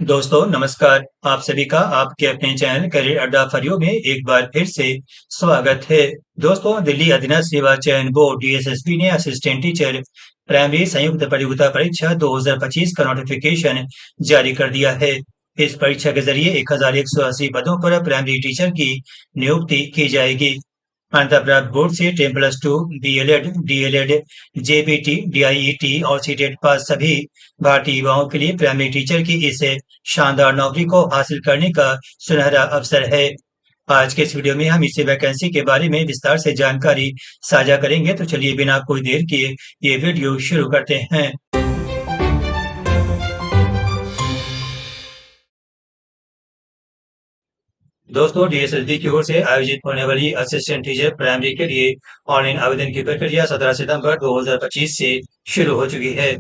दोस्तों नमस्कार। आप सभी का आपके अपने चैनल करियर अड्डा फॉर यू में एक बार फिर से स्वागत है। दोस्तों, दिल्ली अधीनस्थ सेवा चयन बोर्ड डीएसएसबी ने असिस्टेंट टीचर प्राइमरी संयुक्त प्रतियोगिता परीक्षा 2025 का नोटिफिकेशन जारी कर दिया है। इस परीक्षा के जरिए 1180 पदों पर प्राइमरी टीचर की नियुक्ति की जाएगी। मान्यता प्राप्त बोर्ड से 10+2 बीएलएड, डीएलएड, जेपीटी, डीआईईटी और सीटेट पास सभी भारतीय युवाओं के लिए प्राइमरी टीचर की इस शानदार नौकरी को हासिल करने का सुनहरा अवसर है। आज के इस वीडियो में हम इस वैकेंसी के बारे में विस्तार से जानकारी साझा करेंगे। तो चलिए बिना कोई देर किए ये वीडियो शुरू करते हैं। दोस्तों, डीएसएसबी की ओर से आयोजित होने वाली असिस्टेंट टीचर प्राइमरी के लिए ऑनलाइन आवेदन की प्रक्रिया 17 सितंबर 2025 से शुरू हो चुकी है।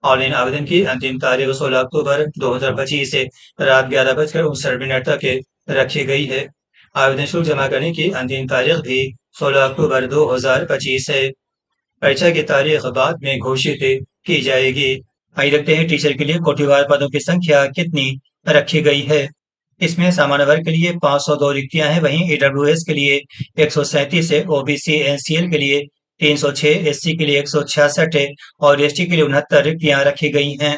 ऑनलाइन आवेदन की अंतिम तारीख 16 अक्टूबर 2025 से रात 11:59 तक रखी गई है। आवेदन शुल्क जमा करने की अंतिम तारीख भी 16 अक्टूबर 2025 है। परीक्षा की तारीख बाद में घोषित की जाएगी। आइए देखते हैं टीचर के लिए कोटिवार पदों की संख्या कितनी रखी गई है। इसमें सामान्य वर्ग के लिए 502 रिक्तियां हैं, वहीं ईडब्ल्यूएस के लिए 137 है, ओबीसी एनसीएल के लिए 306, एससी के लिए 166 और एसटी के लिए 69 रिक्तियां रखी गई हैं।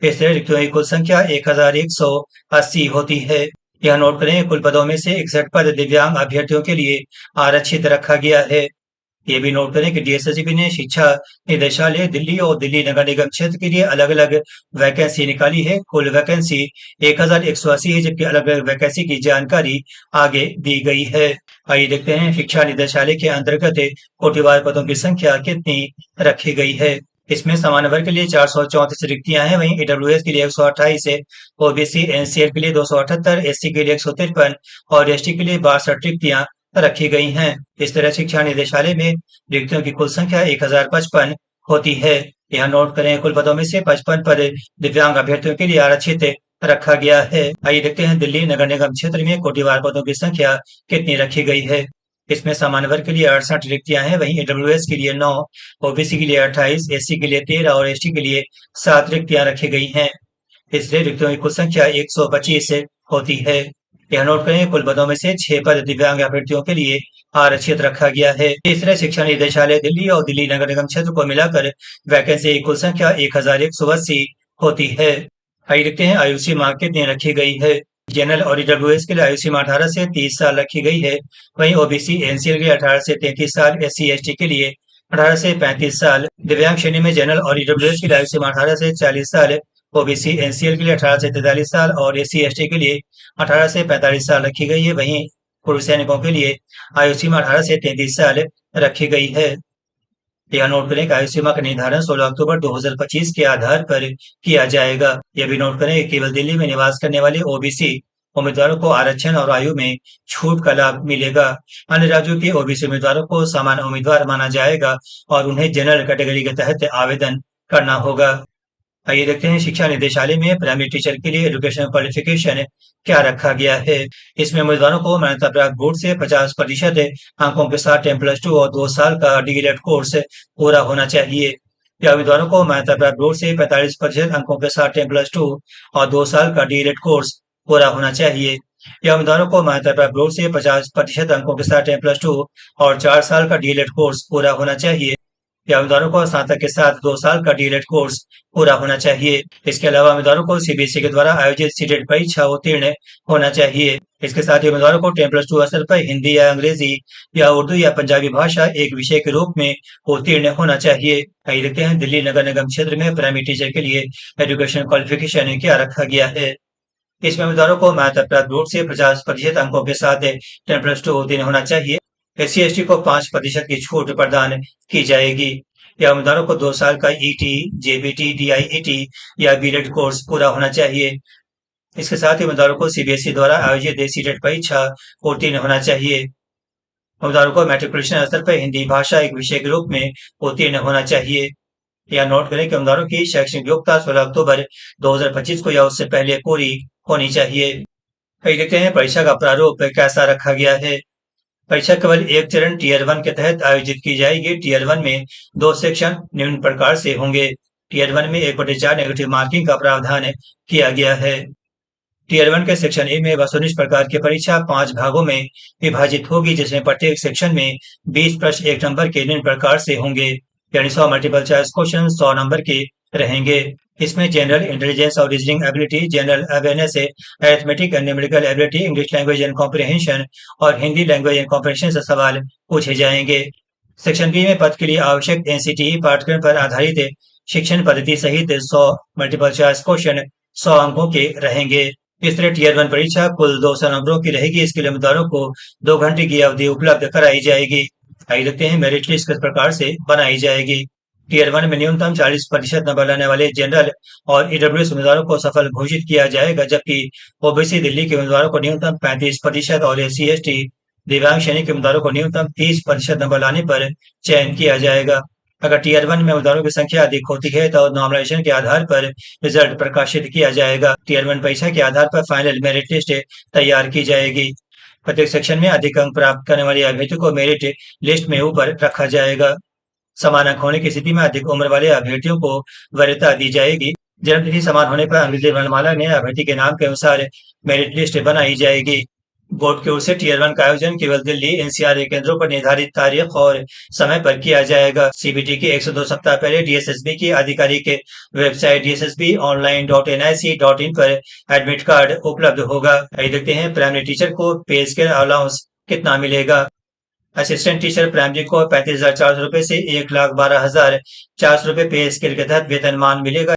इस तरह रिक्तियों की कुल संख्या 1180 होती है। यह नोट करें, कुल पदों में से 61 पद दिव्यांग अभ्यर्थियों के लिए आरक्षित रखा गया है। ये भी नोट करें कि डीएसएसबी ने शिक्षा निदेशालय दिल्ली और दिल्ली नगर निगम क्षेत्र के लिए अलग अलग वैकेंसी निकाली है। कुल वैकेंसी 1180 है, जबकि अलग अलग वैकेंसी की जानकारी आगे दी गई है। आइए देखते हैं शिक्षा निदेशालय के अंतर्गत कोटिवार पदों की संख्या कितनी रखी गई है। इसमें सामान्य वर्ग के लिए 434 रिक्तियां हैं, वहीं ईडब्ल्यूएस के लिए 128 है, ओबीसी एनसीएल के लिए 278, एससी के लिए 153 और एसटी के लिए 62 रिक्तियां रखी गई हैं। इस तरह शिक्षा निदेशालय में रिक्तियों की कुल संख्या 1055 होती है। यहाँ नोट करें, कुल पदों में से 55 पद दिव्यांग अभ्यर्थियों के लिए आरक्षित रखा गया है। आइए देखते हैं दिल्ली नगर निगम क्षेत्र में कोटिवार पदों की संख्या कितनी रखी गई है। इसमें सामान्य वर्ग के लिए 68 रिक्तियां हैं, वहीं ईडब्ल्यूएस के लिए 9, ओबीसी के लिए 28, एससी के लिए 13 और एसटी के लिए 7 रिक्तियां रखी गई हैं। इसलिए रिक्तियों की कुल संख्या 125 होती है। यह नोट करें, कुल पदों में से 6 पद दिव्यांग अभ्यर्थियों के लिए आरक्षित रखा गया है। तीसरे शिक्षा निदेशालय दिल्ली और दिल्ली नगर निगम क्षेत्र को मिलाकर वैकेंसी की कुल संख्या 1180 होती है। आइए देखते हैं आयु सीमा कितनी रखी गई है। जनरल और ईडब्ल्यूएस के लिए आयु सीमा 18 से 30 साल रखी गई है, वहीं ओबीसी एनसीएल के लिए 18 से 33 साल, एससी एसटी के लिए 18 से 35 साल। दिव्यांग श्रेणी में जनरल और ईडब्ल्यूएस की आयु सीमा 18 से 40 साल, ओबीसी एनसीएल के लिए 18 से 43 साल और एससी एसटी के लिए 18 से 45 साल रखी गई है। वहीं पूर्व सैनिकों के लिए आयु सीमा 18 से 33 साल रखी गई है। यह नोट करें कि आयु सीमा का निर्धारण 16 अक्टूबर 2025 के आधार पर किया जाएगा। यह भी नोट करें कि केवल दिल्ली में निवास करने वाले ओबीसी उम्मीदवारों को आरक्षण और आयु में छूट का लाभ मिलेगा। अन्य राज्यों के ओबीसी उम्मीदवारों को सामान्य उम्मीदवार माना जाएगा और उन्हें जनरल कैटेगरी के तहत आवेदन करना होगा। आइए देखते हैं शिक्षा निदेशालय में प्राइमरी टीचर के लिए एजुकेशनल क्वालिफिकेशन क्या रखा गया है। इसमें उम्मीदवारों को मान्यता प्राप्त बोर्ड से 50% अंकों के साथ 10+2 और 2 साल का डीएलएड कोर्स पूरा होना चाहिए। या उम्मीदवारों को मान्यता प्राप्त बोर्ड से 45% अंकों के साथ 10+2 और 2 साल का डीएलएड कोर्स पूरा होना चाहिए। या उम्मीदवारों को मान्यता प्राप्त बोर्ड से 50% अंकों के साथ 10+2 और 4 साल का डीएलएड कोर्स पूरा होना चाहिए। या उम्मीदवारों को स्नातक के साथ 2 साल का डीएलएड कोर्स पूरा होना चाहिए। इसके अलावा उम्मीदवारों को सीबीएसई के द्वारा आयोजित सीटेट परीक्षा उत्तीर्ण होना चाहिए। इसके साथ ही उम्मीदवारों को 10+2 स्तर पर हिंदी या अंग्रेजी या उर्दू या पंजाबी भाषा एक विषय के रूप में उत्तीर्ण होना चाहिए। आइए देखते हैं दिल्ली नगर निगम क्षेत्र में प्राइमरी टीचर के लिए एजुकेशन क्वालिफिकेशन क्या रखा गया है। इसमें उम्मीदवारों को मान्यता प्राप्त बोर्ड से 50% अंकों के साथ 10+2 उत्तीर्ण होना चाहिए। एससी एसटी को 5% की छूट प्रदान की जाएगी। या उम्मीदवारों को 2 साल का ईटी, जेबीटी, डीआईईटी या बीएड कोर्स पूरा होना चाहिए। इसके साथ ही उम्मीदवारों को सीबीएसई द्वारा आयोजित सीटेट परीक्षा उत्तीर्ण होना चाहिए। उम्मीदवारों को मैट्रिकुलेशन स्तर पर हिंदी भाषा एक विषय के रूप में उत्तीर्ण होना चाहिए। या नोट करें कि उम्मीदवारों की शैक्षणिक योग्यता 16 अक्टूबर 2025 को या उससे पहले पूरी होनी चाहिए। कई देखते हैं परीक्षा का प्रारूप कैसा रखा गया है। परीक्षा केवल एक चरण टीयर 1 के तहत आयोजित की जाएगी। टीयर 1 में 2 सेक्शन निम्न प्रकार से होंगे। टीयर 1 में 1/4 नेगेटिव मार्किंग का प्रावधान किया गया है। टीयर 1 के सेक्शन ए में वस्तुनिष्ठ प्रकार की परीक्षा 5 भागों में विभाजित होगी, जिसमें प्रत्येक सेक्शन में 20 प्रश्न 1 नंबर के निम्न प्रकार से होंगे, यानी 100 मल्टीपल चॉइस क्वेश्चन 100 नंबर के रहेंगे। इसमें जनरल इंटेलिजेंस और reasoning ability, general awareness, arithmetic and numerical ability, English language and comprehension और हिंदी लैंग्वेज एंड कॉम्प्रिहेंशन से सवाल पूछे जाएंगे। सेक्शन बी में पद के लिए आवश्यक एनसीटीई पाठ्यक्रम पर आधारित शिक्षण पद्धति सहित 100 मल्टीपल चॉइस क्वेश्चन 100 अंकों के रहेंगे। इस तरह टीयर 1 परीक्षा कुल 200 नंबरों की रहेगी। इसके लिए उम्मीदवारों को 2 घंटे की अवधि उपलब्ध कराई जाएगी। आइए देखते हैं मेरिट लिस्ट किस प्रकार से बनाई जाएगी। टीयर 1 में न्यूनतम 40% नंबर लाने वाले जनरल और ईडब्ल्यूएस उम्मीदवारों को सफल घोषित किया जाएगा, जबकि ओबीसी दिल्ली के उम्मीदवारों को न्यूनतम 35% और एससी एसटी दिव्यांग श्रेणी के उम्मीदवारों को न्यूनतम 30% नंबर लाने पर चयन किया जाएगा। अगर टीयर 1 में उम्मीदवारों की संख्या अधिक होती है तो नॉमिनेशन के आधार पर रिजल्ट प्रकाशित किया जाएगा। टीयर 1 परीक्षा के आधार पर फाइनल मेरिट लिस्ट तैयार की जाएगी। प्रत्येक सेक्शन में अधिक अंक प्राप्त करने वाले अभ्यर्थियों को मेरिट लिस्ट में ऊपर रखा जाएगा। समान अंक होने की स्थिति में अधिक उम्र वाले अभ्यर्थियों को वरीयता दी जाएगी। जन्मतिथि समान होने पर अंग्रेजी वर्णमाला में अभ्यर्थी के नाम के अनुसार मेरिट लिस्ट बनाई जाएगी। बोर्ड की ओर से टीयर 1 का आयोजन केवल दिल्ली एनसीआर केंद्रों पर निर्धारित तारीख और समय पर किया जाएगा। सीबीटी के 102 सप्ताह पहले डीएसएसबी की आधिकारिक वेबसाइट dssb.online.nic.in पर एडमिट कार्ड उपलब्ध होगा। आइए देखते हैं प्राइमरी टीचर को पे स्केल अलाउंस कितना मिलेगा। असिस्टेंट टीचर प्राइमरी को 35,400 रुपए से 1,12,400 रुपए पे स्केल के तहत वेतनमान मिलेगा।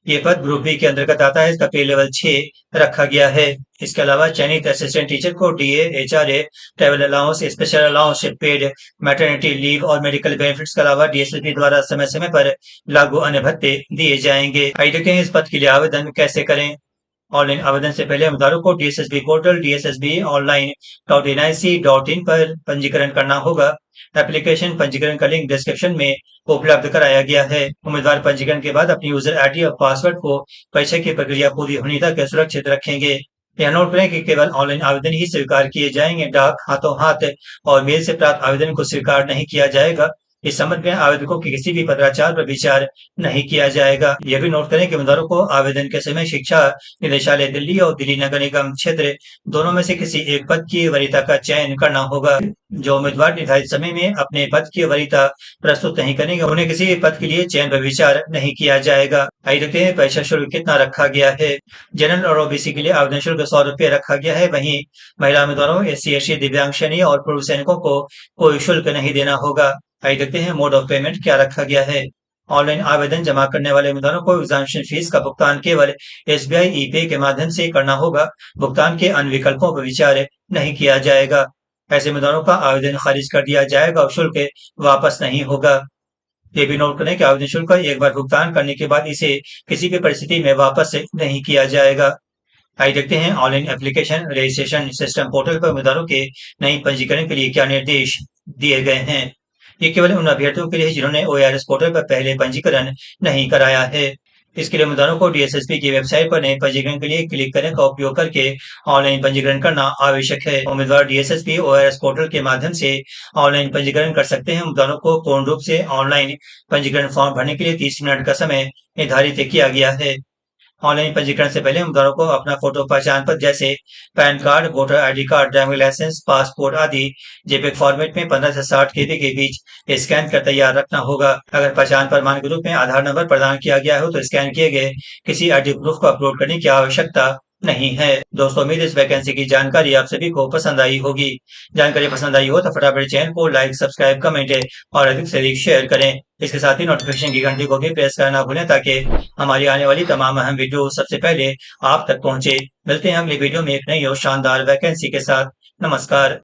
ये पद ग्रुप बी के अंतर्गत आता है। इसका पे लेवल 6 रखा गया है। इसके अलावा चयनित असिस्टेंट टीचर को DA, HRA, travel allowance, special allowance, paid maternity leave और मेडिकल बेनिफिट्स के अलावा डीएसएसबी द्वारा समय समय पर लागू अन्य भत्ते दिए जाएंगे। आइए देखते हैं इस पद के लिए आवेदन कैसे करें। ऑनलाइन आवेदन से पहले उम्मीदवारों को डीएसएसबी पोर्टल dssbonline.nic.in पर पंजीकरण करना होगा। एप्लीकेशन पंजीकरण का लिंक डिस्क्रिप्शन में उपलब्ध कराया गया है। उम्मीदवार पंजीकरण के बाद अपनी यूजर आईडी और पासवर्ड को परीक्षा की प्रक्रिया पूरी होने तक सुरक्षित रखेंगे। यह नोट करें कि केवल ऑनलाइन आवेदन ही स्वीकार किए जाएंगे। डाक, हाथों हाथ और मेल से प्राप्त आवेदन को स्वीकार नहीं किया जाएगा। इस संबंध में आवेदकों की किसी भी पत्राचार पर विचार नहीं किया जाएगा। यह भी नोट करें कि उम्मीदवारों को आवेदन के समय शिक्षा निदेशालय दिल्ली और दिल्ली नगर निगम क्षेत्र दोनों में से किसी एक पद की वरीयता का चयन करना होगा। जो उम्मीदवार निर्धारित समय में अपने पद की वरीयता प्रस्तुत नहीं करेंगे, उन्हें किसी भी पद के लिए चयन पर विचार नहीं किया जाएगा। आइए देखते हैं परीक्षा शुल्क कितना रखा गया है। जनरल और ओबीसी के लिए आवेदन शुल्क 100 रुपये रखा गया है। वहीं महिला उम्मीदवारों, एससी एसटी, दिव्यांग श्रेणी और पूर्व सैनिकों को कोई शुल्क नहीं देना होगा। आइए देखते हैं मोड ऑफ पेमेंट क्या रखा गया है। ऑनलाइन आवेदन जमा करने वाले उम्मीदवारों को एग्जामिनेशन फीस का भुगतान केवल एसबीआई ई-पे के माध्यम से करना होगा। भुगतान के अन्य विकल्पों पर विचार नहीं किया जाएगा। ऐसे उम्मीदवारों का आवेदन खारिज कर दिया जाएगा और शुल्क वापस नहीं होगा। ये भी नोट करें कि आवेदन शुल्क एक बार भुगतान करने के बाद इसे किसी भी परिस्थिति में वापस नहीं किया जाएगा। आइए देखते हैं online application registration system portal पर उम्मीदवारों के नई पंजीकरण के लिए क्या निर्देश दिए गए हैं। ये केवल उन अभ्यर्थियों के लिए जिन्होंने ओआरएस पोर्टल पर पहले पंजीकरण नहीं कराया है। इसके लिए उम्मीदवारों को डीएसएसबी की वेबसाइट पर नए पंजीकरण के लिए क्लिक करें का उपयोग करके ऑनलाइन पंजीकरण करना आवश्यक है। उम्मीदवार डीएसएसबी ओआरएस पोर्टल के माध्यम से ऑनलाइन पंजीकरण कर सकते हैं। उम्मीदवारों को पूर्ण रूप से ऑनलाइन पंजीकरण फॉर्म भरने के लिए 30 मिनट का समय निर्धारित किया गया है। ऑनलाइन पंजीकरण से पहले उम्मीदवारों को अपना फोटो पहचान पत्र जैसे PAN card, voter ID card, driving licence, passport आदि जेपीईजी फॉर्मेट में 15 से 60 केबी के बीच स्कैन कर तैयार रखना होगा। अगर पहचान प्रमाण के रूप में आधार नंबर प्रदान किया गया हो तो स्कैन किए गए किसी आईडी प्रूफ को अपलोड करने की आवश्यकता नहीं है। दोस्तों, उम्मीद इस वैकेंसी की जानकारी आप सभी को पसंद आई होगी। जानकारी पसंद आई हो तो फटाफट चैनल को लाइक, सब्सक्राइब, कमेंट और अधिक से अधिक शेयर करें। इसके साथ ही नोटिफिकेशन की घंटी को भी प्रेस करना भूलें ताकि हमारी आने वाली तमाम अहम वीडियो सबसे पहले आप तक पहुंचे। मिलते हैं अगली वीडियो में एक नई और शानदार वैकेंसी के साथ। नमस्कार।